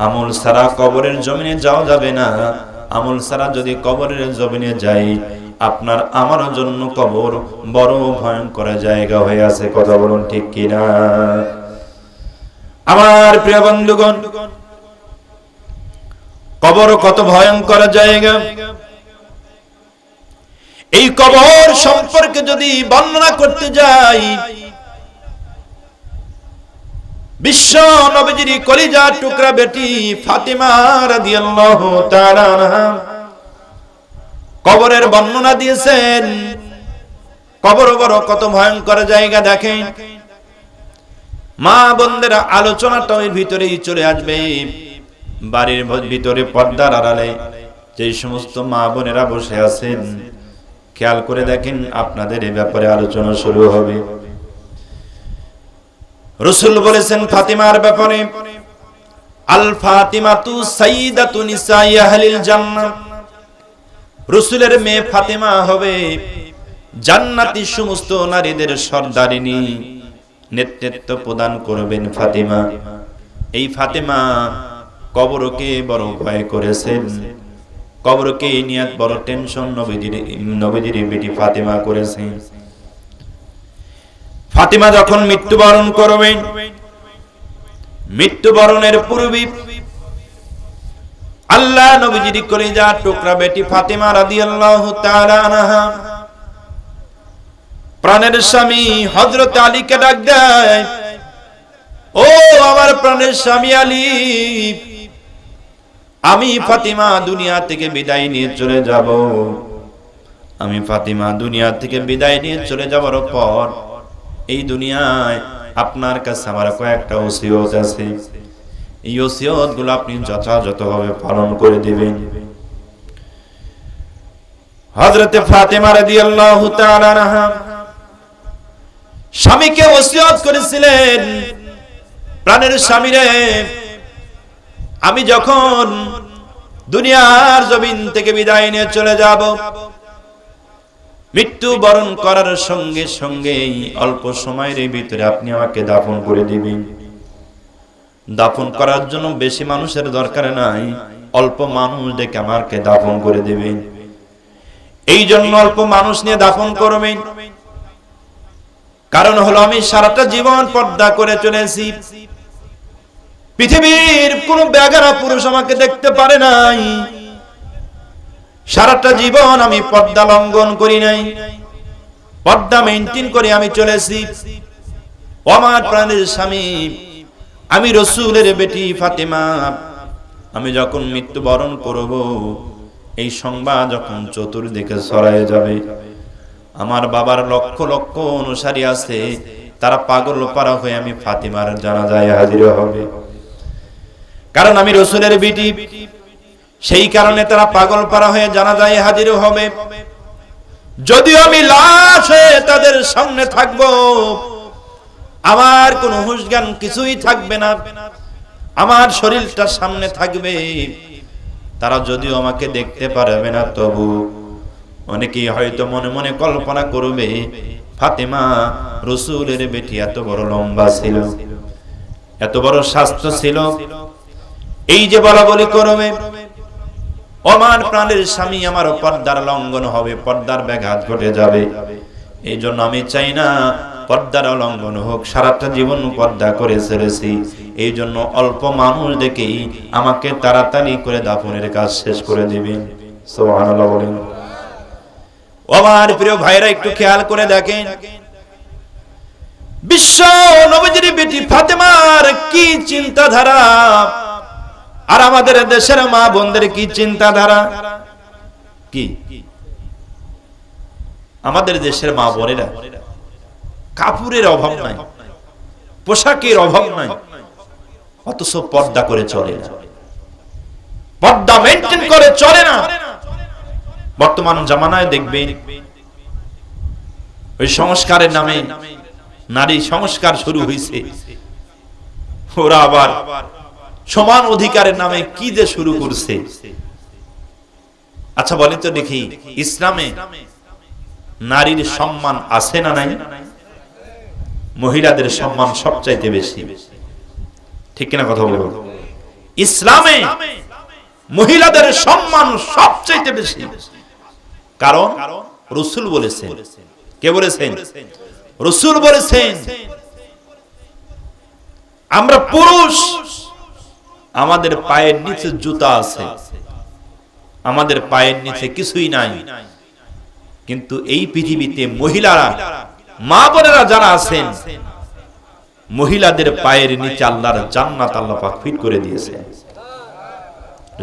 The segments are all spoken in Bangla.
আমল ছাড়া কবরের জমিনে যাওয়া যাবে না। আমল ছাড়া যদি কবরের জমিনে যাই, আপনার আমার জন্য কবর বড় ভয়ঙ্কর জায়গা হয়ে আছে। কথা বলুন ঠিক কিনা? আমার প্রিয় বন্ধুগণ, কবর কত ভয়ঙ্কর জায়গা। এই কবর সম্পর্কে যদি বর্ণনা করতে যাই, বিশ্ব নবীজির কলিজার টুকরা বেটি ফাতিমা রাদিয়াল্লাহু তাআলা আনহা কবরের বর্ণনা দিয়েছেন। কবর বড় কত ভয়ঙ্কর জায়গা দেখেন। মা বোনদেরা আলোচনাটা ওই ভিতরেই চলে আসবে। বাড়ির ভিতরে পর্দার আড়ালে যে সমস্ত মা বোনেরা বসে আছেন, খেয়াল করে দেখেন, আপনাদের এই ব্যাপারে আলোচনা শুরু হবে। রাসূল বলেছেন ফাতিমার ব্যাপারে, আল ফাতিমাতু সাইয়্যিদাতু নিসাই আহলিল জান্নাহ। রাসূলের মেয়ে ফাতিমা হবে জান্নাতি সমস্ত নারীদের সর্দারিনী, নেতৃত্ব প্রদান করবেন ফাতিমা। এই ফাতিমা কবরকে বড় ভয় করেছেন। কবরকে নিয়ে বড় টেনশন নবীজির বেটি ফাতিমা করেছেন। ফাতিমা যখন মৃত্যুবরণ করবেন, মৃত্যুবরণের পূর্বে আল্লাহ নবীজির কলিজার টুকরা বেটি ফাতিমা রাদিয়াল্লাহু তাআলা আনহা প্রাণের স্বামী হযরত আলীকে ডাক দেয়, ও আমার প্রাণের স্বামী আলী, আমি ফাতিমা দুনিয়া থেকে বিদায় নিয়ে চলে যাব। আমি ফাতিমা দুনিয়া থেকে বিদায় নিয়ে চলে যাওয়ার পর এই দুনিয়ায় আপনার কাছে আমার কয়েকটা ওসিয়ত আছে। এই ওসিয়তগুলো আপনি যথাযথভাবে পালন করে দিবেন। হযরত ফাতিমা রাদিয়াল্লাহু তাআলা আনহা স্বামীকে ওসিয়ত করেছিলেন, প্রাণের স্বামীরে, আমি যখন দুনিয়ার জমিন থেকে বিদায় নিয়ে চলে যাব, মৃত্যু বরণ করার সঙ্গে সঙ্গেই অল্প সময়ের ভিতরে আপনি আমাকে দাফন করে দিবেন। দাফন করার জন্য বেশি মানুষের দরকার নাই, অল্প মানুষ ডেকে আমাকে দাফন করে দিবেন। এই জন্য অল্প মানুষ নিয়ে দাফন করবেন। কারণ হলো আমি সারাটা জীবন পর্দা করে চলেছি। পৃথিবীর কোন বেগানা পুরুষ আমাকে দেখতে পারে নাই। সারাটা জীবন আমি পর্দা লঙ্ঘন করি নাই, পর্দা মেইনটেইন করে আমি চলেছি। আমার প্রাণের স্বামী, আমি রাসূলের বেটি ফাতিমা, আমি যখন মৃত্যুবরণ করব, এই সংবাদ যখন চতুর্দিকে ছড়ায় যাবে, আমার বাবার লক্ষ লক্ষ অনুসারী আছে, তারা পাগল পারা হয়ে আমি ফাতিমার জানাজায় হাজির হবে। কারণ আমি রাসূলের বেটি, সেই কারণে তারা পাগল পারা হয়ে জানাজায় হাজির হবে। যদিও আমি লাশ হয়ে তাদের সামনে থাকব, আমার কোনো হুঁশ জ্ঞান কিছুই থাকবে না, আমার শরীরটা সামনে থাকবে। তারা যদিও আমাকে দেখতে পারবে না, তবু অনেকেই হয়তো মনে মনে কল্পনা করবে, ফাতিমা রাসূলের বেটি এত বড় লম্বা ছিল, এত বড় স্বাস্থ্য ছিল, এই যে বলা বলি করবে, আমার প্রাণের স্বামী, আমার পর্দার লঙ্ঘন হবে, পর্দার ব্যাঘাত ঘটে যাবে। এই জন্য আমি চাই না পর্দার লঙ্ঘন হোক। সারাটা জীবন পর্দা করে চলেছি, এই জন্য অল্প মানুষ দেখেই আমাকে তাড়াতাড়ি করে দাফনের কাজ শেষ করে দিবেন। সুবহানাল্লাহ বলেন। আমার প্রিয় ভাইরা, একটু খেয়াল করে দেখেন, বিশ্ব নবীজির বেটি ফাতিমার কি চিন্তাধারা, আর আমাদের দেশের মা বোনদের কি চিন্তাধারা। কি আমাদের দেশের মা বোনেরা কাপড়ের অভাব নাই, পোশাকের অভাব নাই, অথচ পর্দা করে চলে না, পর্দা মেইনটেইন করে চলে না। বর্তমান জামানায় দেখবেন ওই সংস্কারের নামে নারী সংস্কার শুরু হয়েছে, ওরা আবার সমান অধিকারের নামে কি যে শুরু করছে। আচ্ছা বলেন তো দেখি, ইসলামে নারীর সম্মান আছে না নাই? মহিলাদের সম্মান সবচাইতে বেশি, ঠিক কিনা কথা বলবো? ইসলামে মহিলাদের সম্মান সবচেয়ে বেশি, কারণ রাসূল বলেছেন। কে বলেছেন? রাসূল বলেছেন। আমরা পুরুষ, আমাদের পায়ের নিচে জুতা আছে, আমাদের পায়ের নিচে কিছুই নাই, কিন্তু এই পৃথিবীতে মহিলারা, মা বোনেরা যারা আছেন, মহিলাদের পায়ের নিচে আল্লাহর জান্নাত আল্লাহ পাক ফিট করে দিয়েছেন।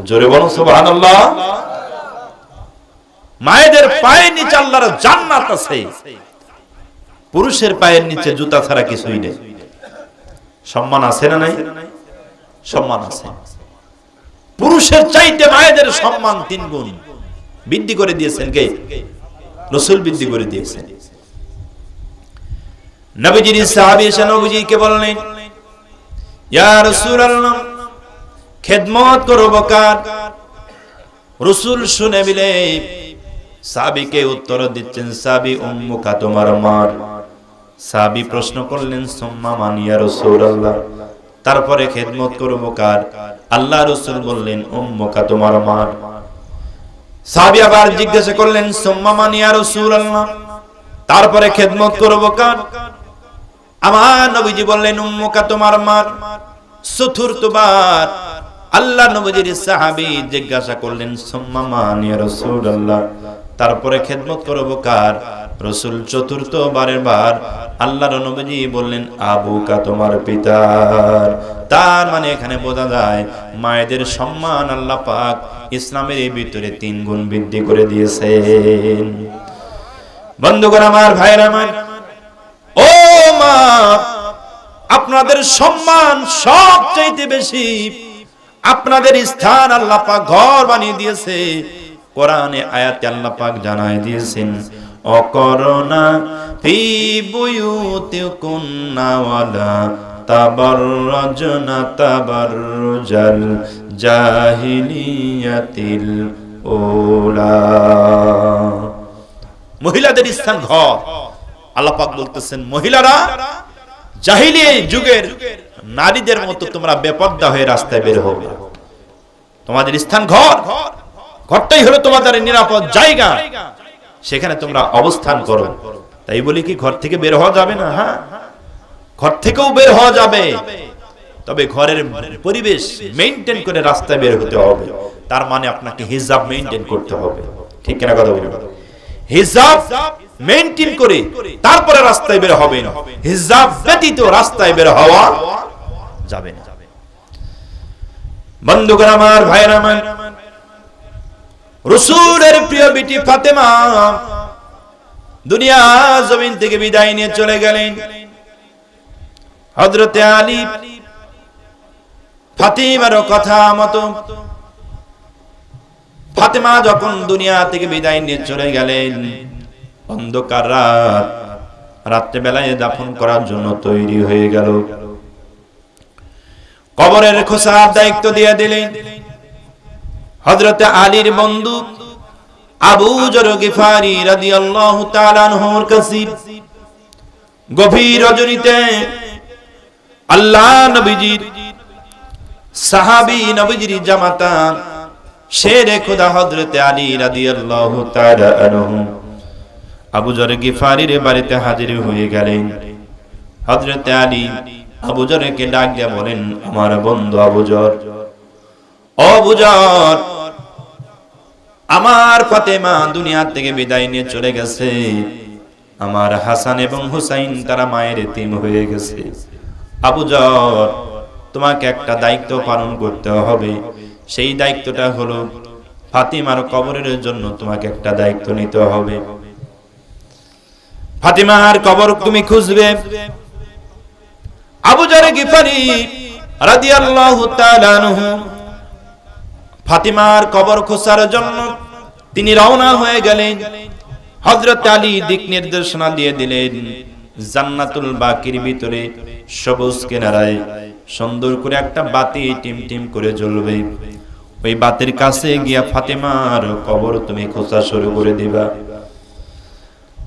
জোরে বলুন সুবহানাল্লাহ। মায়েদের পায়ের নিচে আল্লাহর জান্নাত আছে, পুরুষের পায়ের নিচে জুতা ছাড়া কিছুই নেই। সম্মান আছে না নাই? সম্মান আছে। পুরুষের চাইতে মায়েদের সম্মান 3 গুণ বৃদ্ধি করে দিয়েছেন কে? রাসূল বৃদ্ধি করে দিয়েছেন। নবীজির সাহাবী এসে নবীজিকে বললেন, ইয়া রাসূলুল্লাহ, খেদমত করব কার? রাসূল শুনে বিলে সাহাবীকে উত্তর দিচ্ছেন, সাহাবী উম্মুকা, তোমার মা। সাহাবী প্রশ্ন করলেন, সুম্মা মান ইয়া রাসূলুল্লাহ, তারপরে খেদমত করব কার? আল্লাহ রাসূল বললেন, উম্মুকা, তোমার মা। সাহাবী আবার জিজ্ঞাসা করলেন, সুম্মা মান ইয়া রাসূলুল্লাহ, তারপরে খেদমত করব কার? আমার নবীজি বললেন, উম্মুকা, তোমার মা। চতুর্থবার আল্লাহ নবীজির সাহাবী জিজ্ঞাসা করলেন, সুম্মা মান ইয়া রাসূলুল্লাহ, তারপরে খেদমত করব কার? রাসূল চতুর্থবারের বার আল্লাহর নবীজি বললেন, আবুকা, তোমার পিতা। তার মানে এখানে বোঝা যায় মায়েদের সম্মান আল্লাহ পাক ইসলামের ভিতরে 3 গুণ বৃদ্ধি করে দিয়েছেন। বন্ধুগণ আমার, ভাইরা আমার, ও মা, আপনাদের সম্মান সবচেয়ে বেশি, আপনাদের স্থান আল্লাহ পাক ঘর বানিয়ে দিয়েছে। কোরআনে আয়াতে আল্লাহ পাক জানায় দিয়েছেন, অকরনা ফি বুয়ুতিকুন্না ওয়ালা তাবাররাজনা তাবাররুজাল জাহিলিয়াতিল উলা। মহিলাদের স্থান ঘর। আল্লাহ পাক বলতেছেন, মহিলারা জাহিলিয়া যুগের নারীদের মতো তোমরা বেপর্দা হয়ে রাস্তায় বের হবে। তোমাদের স্থান ঘর, ঘরটাই হলো তোমাদের নিরাপদ জায়গা, সেখানে তোমরা অবস্থান করো। তাই বলি কি ঘর থেকে বের হওয়া যাবে না? হ্যাঁ, ঘর থেকেও বের হওয়া যাবে, তবে ঘরের পরিবেশ মেইনটেইন করে রাস্তায় বের হতে হবে। তার মানে আপনাকে হিজাব মেইনটেইন করতে হবে। ঠিক কিনা কথা বলুন? হিজাব মেইনটেইন করে তারপরে রাস্তায় বের হবে না। হিজাব ব্যতীত রাস্তায় বের হওয়া যাবে না। বন্ধুগণ আমার, ভাইরা আমার, রাসূলের প্রিয় বিটি ফাতেমা দুনিয়া জমিন থেকে বিদায় নিয়ে চলে গেলেন। হযরতে আলী ফাতেমার কথা মতো ফাতেমা যখন দুনিয়া থেকে বিদায় নিয়ে চলে গেলেন, অন্ধকার রাত, রাত্রে বেলায় দাফন করার জন্য তৈরি হয়ে গেল। কবরের খোসার দায়িত্ব দিয়ে দিলেন হযরতে আলীর বন্ধু আবু যর গিফারি রাদিয়াল্লাহু তাআলা আনহুর কাছে। গভীর রজনীতে আল্লাহ নবীজির সাহাবী, নবীজির জামাতা শেরে খোদা হযরতে আলী রাদিয়াল্লাহু তাআলা আনহু আবু যর গিফারির বাড়িতে হাজির হয়ে গেলেন। হযরতে আলী আবু যরকে ডাক দিয়ে বলেন, আমার বন্ধু আবু যর, ও আবু যর, আমার ফাতেমা দুনিয়া থেকে বিদায় নিয়ে চলে গেছে। আমার হাসান এবং হুসাইন তারা মায়ের এতিম হয়ে গেছে। আবু যর, তোমাকে একটা দায়িত্ব পালন করতে হবে। সেই দায়িত্বটা হলো ফাতিমার কবরের জন্য তোমাকে একটা দায়িত্ব নিতে হবে। ফাতিমার কবর তুমি খুঁজবে। আবু যর গিফারি রাদিয়াল্লাহু তাআলা আনহু ফাতিমার কবর খোঁজার জন্য তিনি রওনা হয়ে গেলেন। হযরত আলী দিক নির্দেশনা দিয়ে দিলেন, জান্নাতুল বাকির ভিতরে সবুজ কিনারায় সুন্দর করে একটা বাতি টিমটিম করে জ্বলবে। ওই বাতির কাছে গিয়া ফাতিমার কবর তুমি খোঁজা শুরু করে দিবা।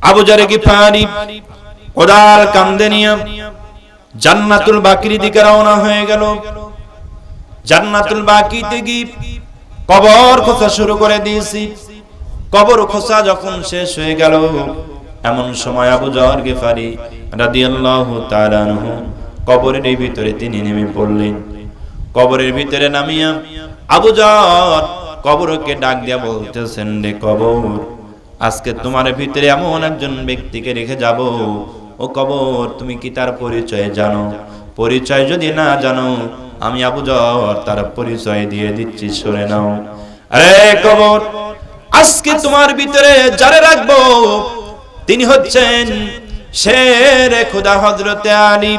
আবু যর গিফারি কোদাল কাঁধে নিয়ে জান্নাতুল বাকির দিকে রওনা হয়ে গেল। জান্নাতুল বাকিতে গিয়ে কবর খোঁজা শুরু করে দিয়েছি। কবর খোঁজা যখন শেষ হয়ে গেল, এমন সময় আবু যর গিফারি রাদিয়াল্লাহু তাআলা আনহু কবরের ভিতরে তিনি নেমে পড়লেন। কবরের ভিতরে নামিয়া আবু যর কবরকে ডাক দিয়া বলতেছেন, রে কবর, আজকে তোমার ভিতরে এমন একজন ব্যক্তিকে রেখে যাব। ও কবর, তুমি কি তার পরিচয় জানো? পরিচয় যদি না জানো, আমি আবু যর তার পরিচয় দিয়ে দিচ্ছি, শুনে নাও। আরে কবর, আজকে তোমার ভিতরে যারে রাখবো তিনি হচ্ছেন শেরে খোদা হযরতে আলী,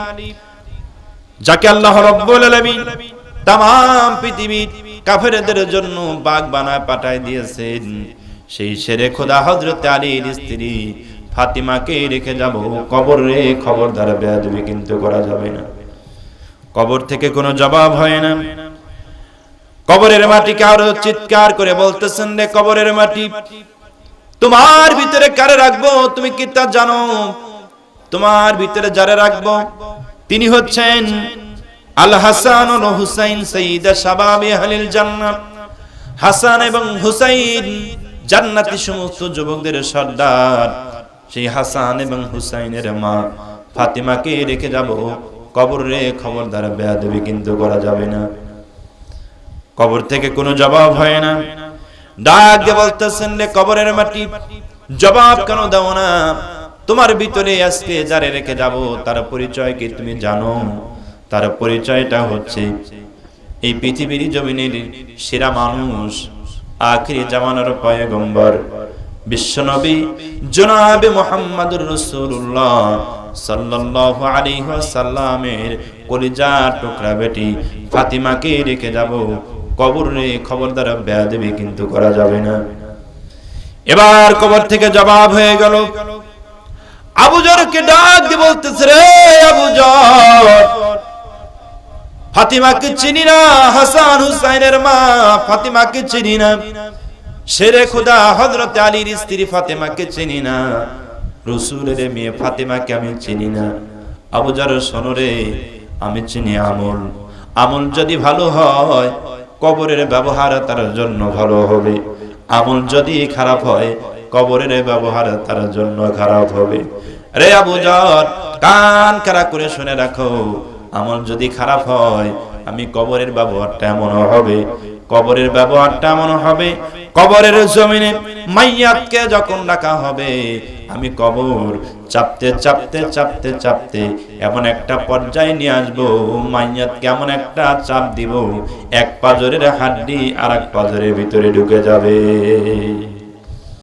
যাকে আল্লাহ রাব্বুল আলামিন तमाम পৃথিবীর কাফেরদের জন্য বাগ বানায় পাঠায় দিয়েছেন। সেই শেরে খোদা হযরতে আলীর স্ত্রী ফাতিমাকে রেখে যাব কবরে। খবরদার বেয়াদবি কিন্তু করা যাবে না। কবর থেকে কোনো জবাব হয় না। কবরের মাটিকে আরো চিৎকার করে বলতেছেন, রে কবরের মাটি, তোমার ভিতরে কারে রাখবো তুমি কি তা জানো? তোমার ভিতরে যারে রাখবো তিনি হচ্ছেন আল হাসান ও হুসাইন, সাইয়্যিদা শাবাবি আহলিল জান্নাহ। হাসান এবং হুসাইন জান্নাতি সমস্ত যুবকদের সর্দার। সেই হাসান এবং হুসাইনের মা ফাতিমাকে রেখে যাব কবরে। খবরদার বেয়াদবি কিন্তু করা যাবে না। কবর থেকে কোনো জবাব হয় না। ডাক দিয়ে বলতেছেন, রে কবরের মাটি, জবাব কেন দাও না? তোমার ভিতরে আজকে যারে রেখে যাব তার পরিচয় কি তুমি জানো? তার পরিচয়টা হচ্ছে এই পৃথিবীর জমিনের সেরা মানুষ, আখিরি জামানার পয়গম্বর বিশ্বনবী জনাবে মুহাম্মদুর রাসূলুল্লাহ সাল্লাল্লাহু আলাইহি ওয়াসাল্লামের কলিজার টুকরা বেটি ফাতিমাকে রেখে যাব কবরে। খবরদার বেয়াদবি কিন্তু করা যাবে না। এবার কবর থেকে জবাব হয়ে গেল। আবু যরকে ডাক দিয়ে বলতেছে, রে আবু যর, ফাতিমাকে চিনি না? হাসান হুসাইনের মা ফাতিমাকে চিনি না? শেরে খোদা হযরতে আলীর স্ত্রী ফাতিমাকে চিনি না? রাসূলের মেয়ে ফাতিমাকে আমি চিনি না? আবু যর, শোনো রে, আমি চিনি আমল। আমল যদি ভালো হয় কবরের ব্যবহার তার জন্য ভালো হবে। আমল যদি খারাপ হয় কবরের ব্যবহার তার জন্য খারাপ হবে। রে আবু যর, কান খাড়া করে শুনে রাখো, আমল যদি খারাপ হয় আমি কবরের ব্যবহারটা এমন হবে, কবরের ব্যবহারটা এমন হবে, কবরের জমিনে মাইয়াতকে যখন রাখা হবে আমি কবর চাপতে চাপতে চাপতে চাপতে এমন একটা পর্যায়ে নিয়ে আসবো, মাইয়াতকে এমন একটা চাপ দিব এক পাজরের হাড্ডি আর এক পাজরের ভিতরে ঢুকে যাবে।